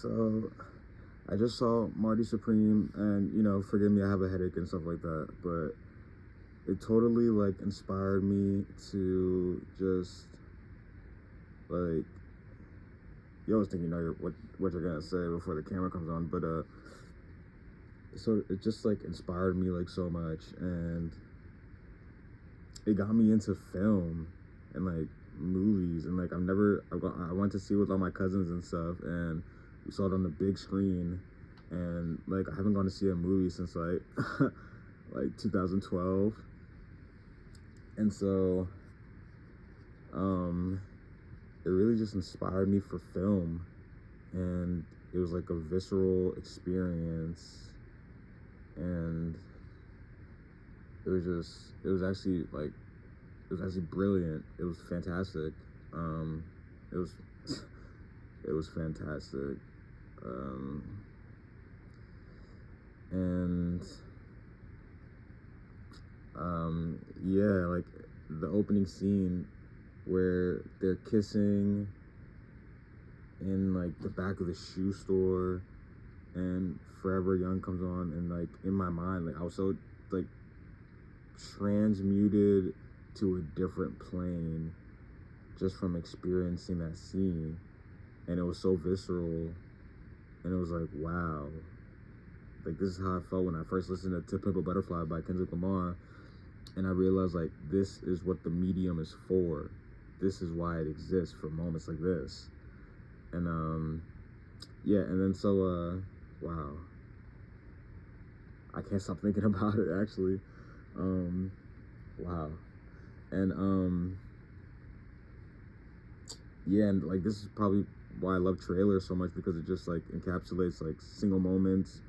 So I just saw Marty Supreme, and forgive me, I have a headache and stuff like that, but it totally like inspired me to just like you always think you know what you're gonna say before the camera comes on, but so it just like inspired me like so much, and it got me into film and like movies, and like I went to see it with all my cousins and stuff, and we saw it on the big screen, and like I haven't gone to see a movie since like like 2012, and so it really just inspired me for film, and it was like a visceral experience, and it was actually brilliant. It was fantastic. It was it was fantastic. And yeah, like the opening scene where they're kissing in like the back of the shoe store, and Forever Young comes on, and like in my mind, like I was so like transmuted to a different plane just from experiencing that scene, and it was so visceral, and it was like, wow, like this is how I felt when I first listened to "To Pimp a Butterfly" by Kendrick Lamar, and I realized like this is what the medium is for. This is why it exists, for moments like this. And yeah, and then so wow, I can't stop thinking about it actually. Wow. And yeah, and like this is probably why I love trailers so much, because it just like encapsulates like single moments,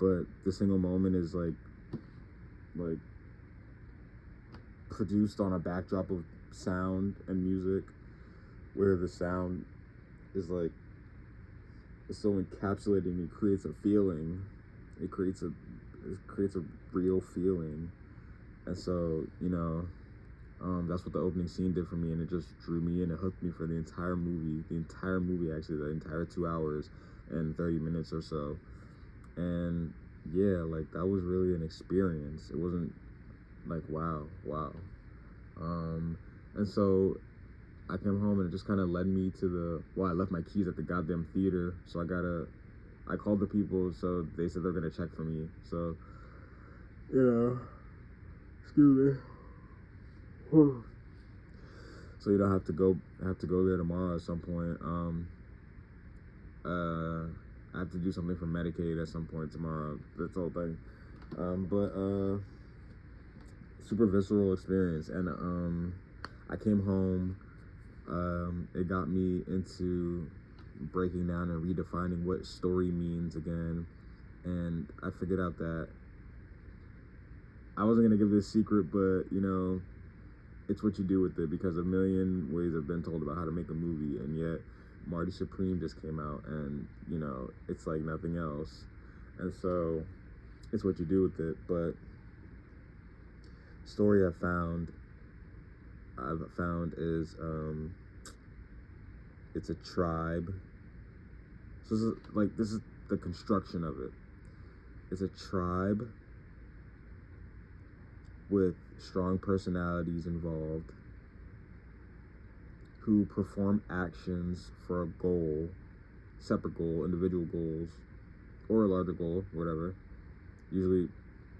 but the single moment is like produced on a backdrop of sound and music, where the sound is like, it's so encapsulating. It creates a feeling. It creates a real feeling. And so that's what the opening scene did for me, and it just drew me in. It hooked me for the entire movie. Actually, the entire 2 hours and 30 minutes or so. And yeah, like that was really an experience. It wasn't like wow. And so I came home, and it just kind of led me to I left my keys at the goddamn theater, so I called the people, so they said they're gonna check for me. So excuse me. So you don't have to go there tomorrow at some point. I have to do something for Medicaid at some point tomorrow. That's the whole thing. But super visceral experience, and I came home. It got me into breaking down and redefining what story means again, and I figured out that I wasn't gonna give this secret, but it's what you do with it, because a million ways have been told about how to make a movie, and yet Marty Supreme just came out, and it's like nothing else. And so it's what you do with it. But story I've found is it's a tribe. So this is the construction of it. It's a tribe with strong personalities involved, who perform actions for a goal, separate goal, individual goals, or a larger goal, whatever. Usually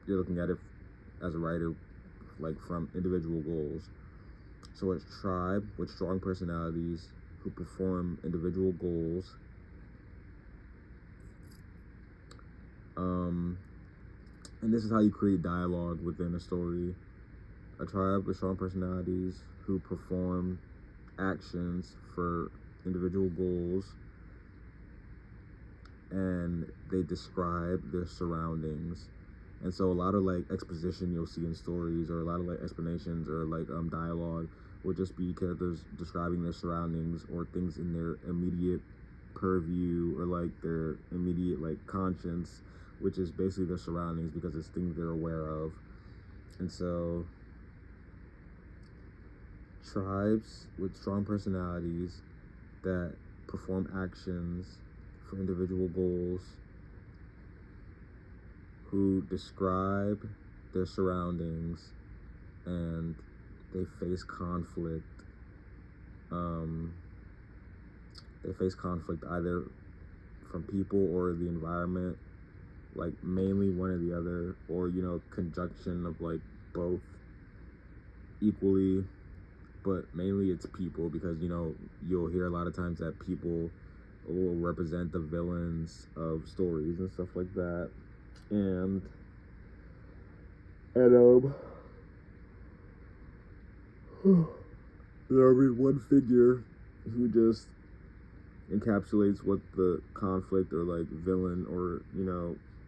you're looking at it as a writer like from individual goals. So it's tribe with strong personalities who perform individual goals. And this is how you create dialogue within a story. A tribe with strong personalities who perform actions for individual goals, and they describe their surroundings. And so a lot of like exposition you'll see in stories, or a lot of like explanations, or like dialogue, will just be characters describing their surroundings or things in their immediate purview, or like their immediate like conscience, which is basically their surroundings, because it's things they're aware of. And so tribes with strong personalities that perform actions for individual goals, who describe their surroundings and they face conflict. They face conflict either from people or the environment, like mainly one or the other, or conjunction of like both equally, but mainly it's people, because you'll hear a lot of times that people will represent the villains of stories and stuff like that. And there'll be one figure who just encapsulates what the conflict or like villain or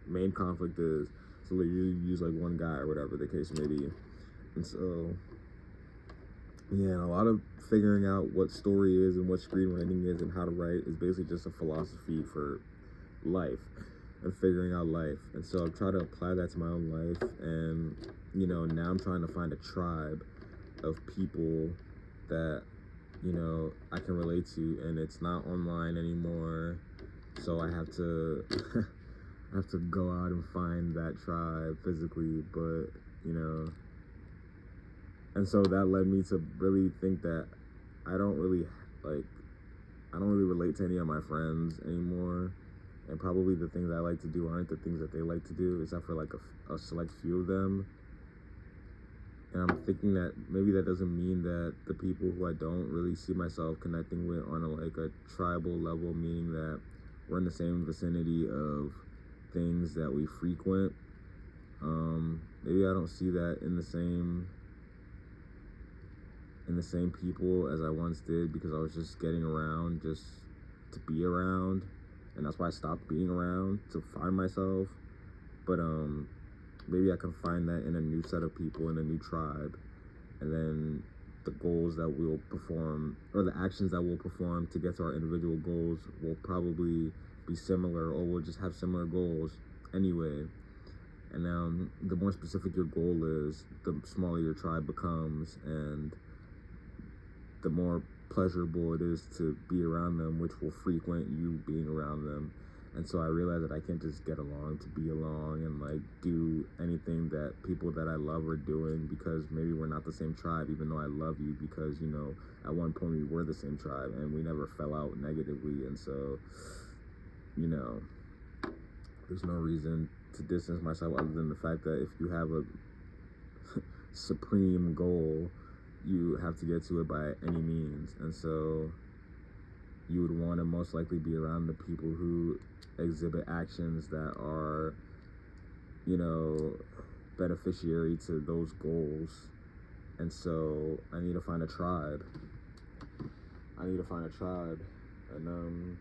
main conflict is. So they usually use like one guy or whatever the case may be. And so yeah, a lot of figuring out what story is and what screenwriting is and how to write is basically just a philosophy for life and figuring out life. And so I've tried to apply that to my own life, and now I'm trying to find a tribe of people that I can relate to, and it's not online anymore, so I have to I have to go out and find that tribe physically. But and so that led me to really think that I don't really relate to any of my friends anymore, and probably the things I like to do aren't the things that they like to do, except for like a select few of them. And I'm thinking that maybe that doesn't mean that the people who I don't really see myself connecting with on a tribal level, meaning that we're in the same vicinity of things that we frequent. Maybe I don't see that in the same people as I once did, because I was just getting around just to be around, and that's why I stopped being around, to find myself. But maybe I can find that in a new set of people, in a new tribe, and then the goals that we'll perform, or the actions that we'll perform to get to our individual goals, will probably be similar, or we'll just have similar goals anyway. And the more specific your goal is, the smaller your tribe becomes, and the more pleasurable it is to be around them, which will frequent you being around them. And so I realized that I can't just get along to be along and like do anything that people that I love are doing, because maybe we're not the same tribe, even though I love you, because at one point we were the same tribe and we never fell out negatively. And so there's no reason to distance myself, other than the fact that if you have a supreme goal, you have to get to it by any means. And so you would want to most likely be around the people who exhibit actions that are beneficiary to those goals. And so I need to find a tribe. And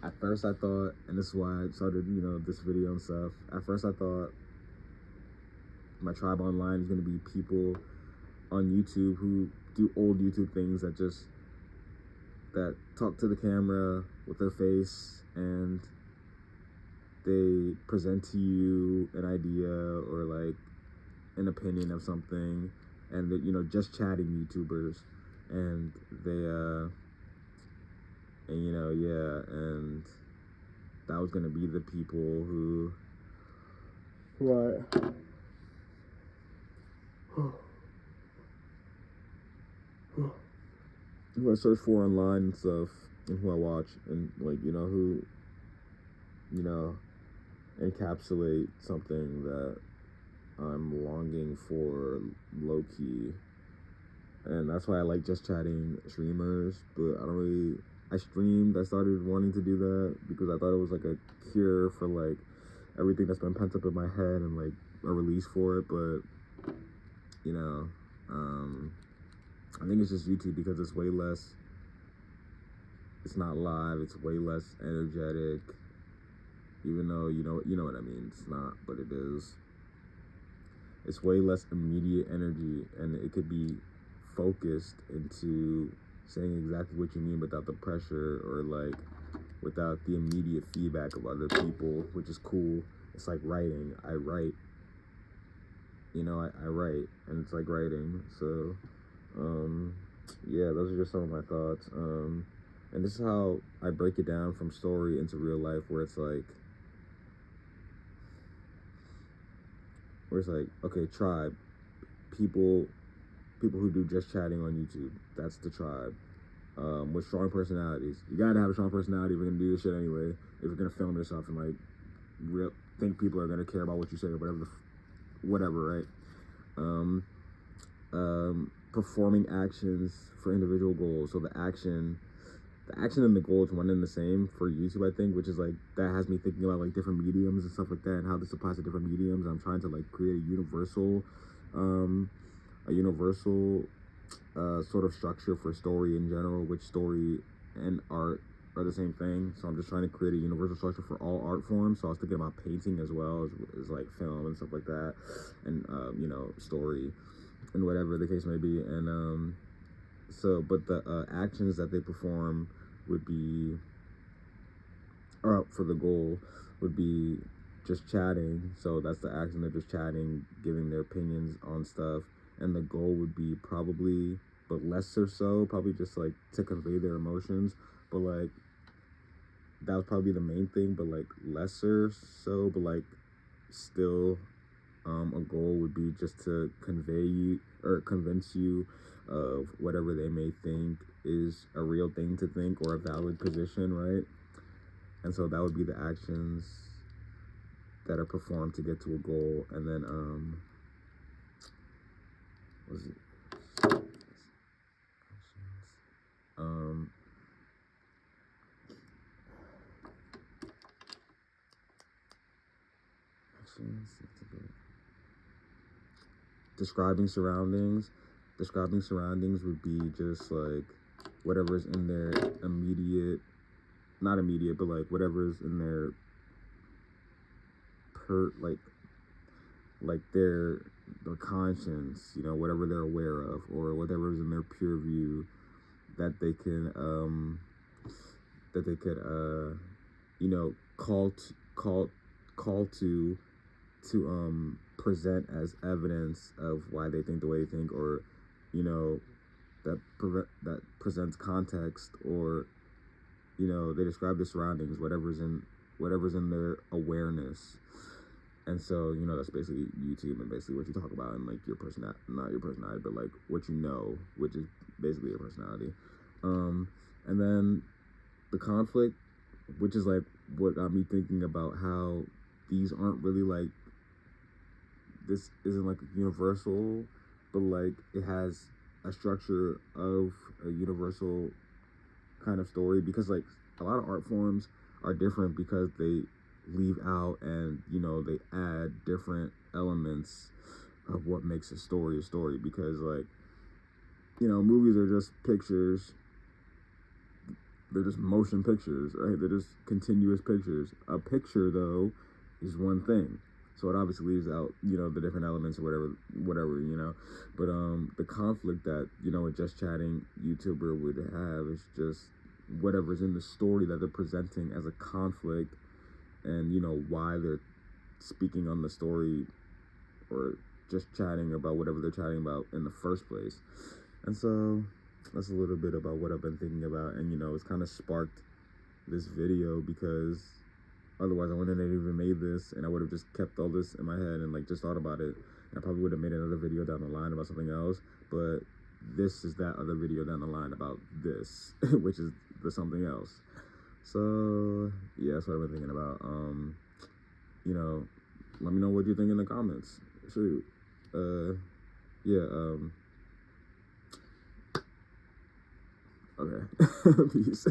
at first I thought, and this is why I started this video and stuff, at first I thought my tribe online is going to be people on YouTube who do old YouTube things that talk to the camera with their face, and they present to you an idea or like an opinion of something, and that just chatting YouTubers, and they and that was gonna be the people who I search for online and stuff, and who I watch, and who encapsulate something that I'm longing for low-key. And that's why I like just chatting streamers. But I started wanting to do that because I thought it was like a cure for like everything that's been pent up in my head, and like a release for it. But I think it's just YouTube, because it's way less, it's not live, it's way less energetic, even though you know what I mean. It's not, but it is. It's way less immediate energy, and it could be focused into saying exactly what you mean without the pressure, or like without the immediate feedback of other people, which is cool. It's like writing. I write, I write, and it's like writing. So yeah, those are just some of my thoughts. And this is how I break it down from story into real life, where it's like, okay, tribe, people who do just chatting on YouTube, that's the tribe. With strong personalities. You gotta have a strong personality if you're gonna do this shit anyway. If you're gonna film yourself and like think people are gonna care about what you say or whatever, right? Performing actions for individual goals. So the action and the goal is one and the same for YouTube, I think, which is like, that has me thinking about like different mediums and stuff like that, and how this applies to different mediums. I'm trying to like create a universal sort of structure for story in general, which story and art are the same thing. So I'm just trying to create a universal structure for all art forms. So I was thinking about painting as well as like film and stuff like that, and you know, story and whatever the case may be. And but the actions that they perform would be, or for the goal would be just chatting. So that's the action, they're just chatting, giving their opinions on stuff. And the goal would be probably, but lesser so, probably just like to convey their emotions. But like, that would probably be the main thing, but like lesser so, but like still, a goal would be just to convey you or convince you of whatever they may think is a real thing to think or a valid position, right? And so that would be the actions that are performed to get to a goal. And then describing surroundings. Describing surroundings would be just like whatever's in their not immediate, but like whatever's in their their conscience, you know, whatever they're aware of, or whatever's in their pure view that they can you know, call to present as evidence of why they think the way they think, or you know, that presents context, or you know, they describe the surroundings, whatever's in their awareness. And so, you know, that's basically YouTube, and basically what you talk about, and like your personality, not your personality, but like what you know, which is basically your personality. And then the conflict, which is like what got me thinking about how these aren't really like, this isn't like universal, but like it has a structure of a universal kind of story, because like a lot of art forms are different because they leave out and, you know, they add different elements of what makes a story, because like, you know, movies are just pictures. They're just motion pictures, right? They're just continuous pictures. A picture, though, is one thing. So it obviously leaves out, you know, the different elements or whatever, you know. But the conflict that, you know, a just chatting YouTuber would have is just whatever's in the story that they're presenting as a conflict, and, you know, why they're speaking on the story or just chatting about whatever they're chatting about in the first place. And so that's a little bit about what I've been thinking about. And, you know, it's kind of sparked this video, because otherwise I wouldn't have even made this, and I would have just kept all this in my head and like just thought about it. And I probably would have made another video down the line about something else, but this is that other video down the line about this, which is the something else. So yeah, that's what I've been thinking about. You know, let me know what you think in the comments. Shoot. Yeah, okay. Peace.